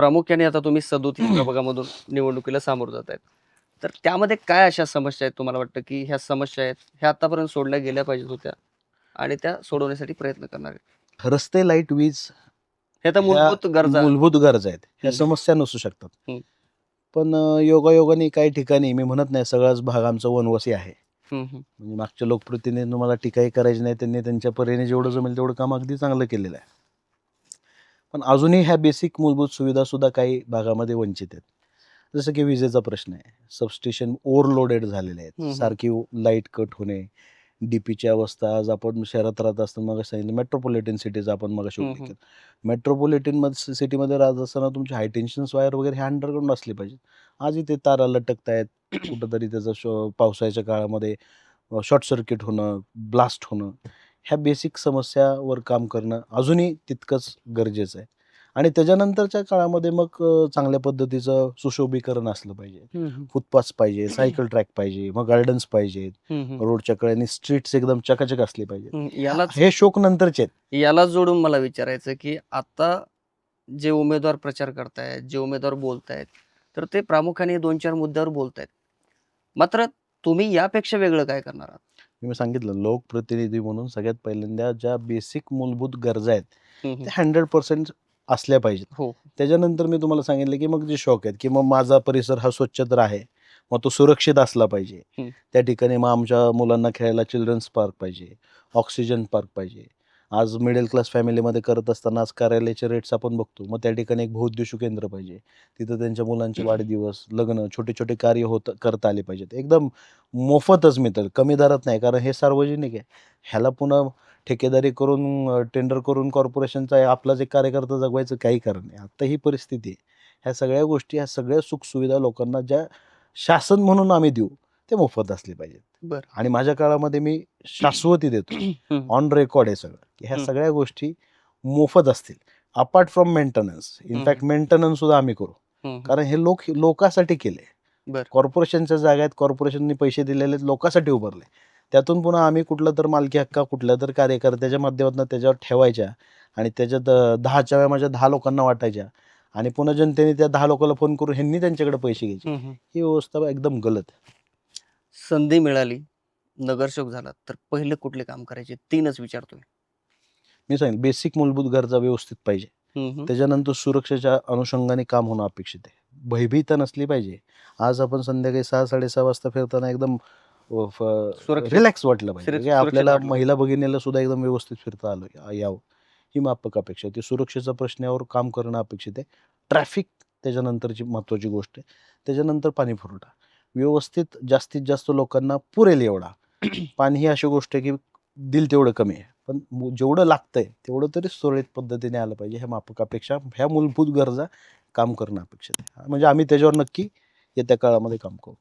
प्रामुख्याने आता तुम्ही 37 प्रभागामधून निवडणुकीला सामोरं जात आहेत. तर त्यामध्ये काय अशा समस्या आहेत तुम्हाला वाटतं, की ह्या समस्या आहेत, ह्या आतापर्यंत सोडल्या गेल्या पाहिजेत होत्या आणि त्या सोडवण्यासाठी प्रयत्न करणार आहेत? रस्ते, लाईट, वीज हे आता ह्या मूलभूत गरजा. मूलभूत गरजा आहेत. ह्या हं, समस्या नसू शकतात. हं, पण योगायोगाने काही ठिकाणी मी म्हणत नाही सगळाच भाग आमचा वनवासी आहे. हं, हं, म्हणजे मागच्या लोकप्रतिनिधींनी मला टीकाही करायची नाही. त्यांनी त्यांच्या परीने जेवढं जमेल तेवढं काम अगदी चांगलं केलेलं आहे. पण अजूनही ह्या बेसिक मूलभूत सुविधासुद्धा काही भागामध्ये वंचित आहेत. जसं की विजेचा प्रश्न आहे. सबस्टेशन ओव्हरलोडेड झालेले आहेत. हं, हं, सारखी लाईट कट होणे, डीपीची अवस्था. आज आपण शहरात राहत असताना मग सांगितलं मेट्रोपॉलिटन सिटीज आपण मगाशी हं, उल्लेख हं, केला. मेट्रोपॉलिटन सिटीमध्ये राहत असताना तुमची हाय टेन्शन्स वायर वगैरे हे अंडरग्राऊंड असले पाहिजेत. आज इथे तारा लटकतायत. कुठेतरी त्याचं पावसाळ्याच्या काळामध्ये शॉर्ट सर्किट होणं, ब्लास्ट होणं, ह्या बेसिक समस्यावर काम करणं अजूनही तितकंच गरजेचं आहे. आणि त्याच्यानंतरच्या काळामध्ये मग चांगल्या पद्धतीचं सुशोभीकरण असलं पाहिजे. हं, हं, फुटपाथ्स पाहिजे, सायकल ट्रॅक पाहिजे, मग गार्डन्स पाहिजेत. हं, हं, रोडच्या कडेने स्ट्रीट्स एकदम चकाचक असले पाहिजेत. हं. यालाच हे शौक नंतरचे आहेत. यालाच जोडून मला विचारायचं, की आता जे उमेदवार प्रचार करतायत, जे उमेदवार बोलतायत, तर ते प्रामुख्याने 2-4 मुद्द्यावर बोलतायत. मात्र तुम्ही यापेक्षा वेगळं काय करणार आहात? मी सांगितलं लोकप्रतिनिधी म्हणून सगळ्यात पहिल्यांदा ज्या बेसिक मूलभूत गरजा आहेत, हं, हं. त्या 100% असल्या पाहिजेत. हो. त्याच्यानंतर मी तुम्हाला सांगितलं, की मग जे शौक आहेत, की मग माझा परिसर हा स्वच्छ तर आहे. मग तो सुरक्षित असला पाहिजे. हं. त्या ठिकाणी मग आमच्या मुलांना खेळायला चिल्ड्रन्स पार्क पाहिजे, ऑक्सिजन पार्क पाहिजे. आज मिडल क्लास फॅमिलीमध्ये करत असताना आज कार्यालयाचे रेट्स आपण बघतो. मग त्या ठिकाणी एक बहुउद्देशीय केंद्र पाहिजे. तिथं त्यांच्या मुलांचे वाढदिवस, लग्न, छोटे-छोटे कार्य करता आले पाहिजेत. एकदम मोफतच मिळतं, कमी दरात नाही. कारण हे सार्वजनिक आहे. ह्याला पुन्हा ठेकेदारी करून टेंडर करून कॉर्पोरेशनचा आपलाच एक कार्यकर्ता जगवायचं काही कारण नाही. आता ही परिस्थिती आहे. ह्या सगळ्या गोष्टी, ह्या सगळ्या सुखसुविधा लोकांना ज्या शासन म्हणून आम्ही देऊ, ते मोफत असले पाहिजेत. बरं. आणि माझ्या काळामध्ये मी शाश्वती देतोय. हं, ऑन रेकॉर्ड आहे सगळं, की ह्या हं, सगळ्या गोष्टी मोफत असतील. Apart from maintenance. हं, इनफॅक्ट मेंटेनन्स सुद्धा आम्ही करू. हं, हं. कारण हे लोकांसाठी केले. बरं. कॉर्पोरेशनच्या जागा आहेत, कॉर्पोरेशननी पैसे दिलेले आहेत, लोकांसाठी उभारले. त्यातून पुन्हा आम्ही कुठला तर मालकी हक्का कुठल्या तर कार्यकर्त्याच्या माध्यमातून त्याच्यावर ठेवायच्या आणि त्याच्यात 10 चाव्या माझ्या 10 लोकांना वाटायच्या आणि पुन्हा जनतेने त्या 10 लोकांना फोन करून ह्यांनी त्यांच्याकडे पैसे घ्यायचे. हं, हं. ही व्यवस्था एकदम गलत आहे. संधी मिळाली, नगरसेवक झालात, तर पहिले कुठले काम करायचे? 3च विचारतोय. मी सांगितलं बेसिक मूलभूत गरजा व्यवस्थित पाहिजे. हं, हं. त्याच्यानंतर सुरक्षेच्या अनुषंगाने काम होणं अपेक्षित आहे. भयभीत नसली पाहिजे. आज आपण संध्याकाळी 6-6:30 वाजता फिरताना एकदम सुरक्षित रिलॅक्स वाटलं पाहिजे, की सुरक्षित आपल्याला वाटलं. महिला भगिनीला सुद्धा एकदम व्यवस्थित फिरता आलं यावं. ही माफक अपेक्षा आहे. ती सुरक्षेच्या प्रश्नावर काम करणं अपेक्षित आहे. ट्रॅफिक त्याच्यानंतरची महत्त्वाची गोष्ट आहे. त्याच्यानंतर पाणी पुरवठा. व्यवस्थित जास्तीत जास्त लोकांना पुरेल एवढा. पाणी ही अशी गोष्ट आहे, की दिल तेवढं कमी आहे. पण जेवढं लागतंय तेवढं तरी सुरळीत पद्धतीने आलं पाहिजे. ह्या माफक अपेक्षा, ह्या मूलभूत गरजा काम करणं अपेक्षित आहे. म्हणजे आम्ही त्याच्यावर नक्की येत्या काळामध्ये काम करू.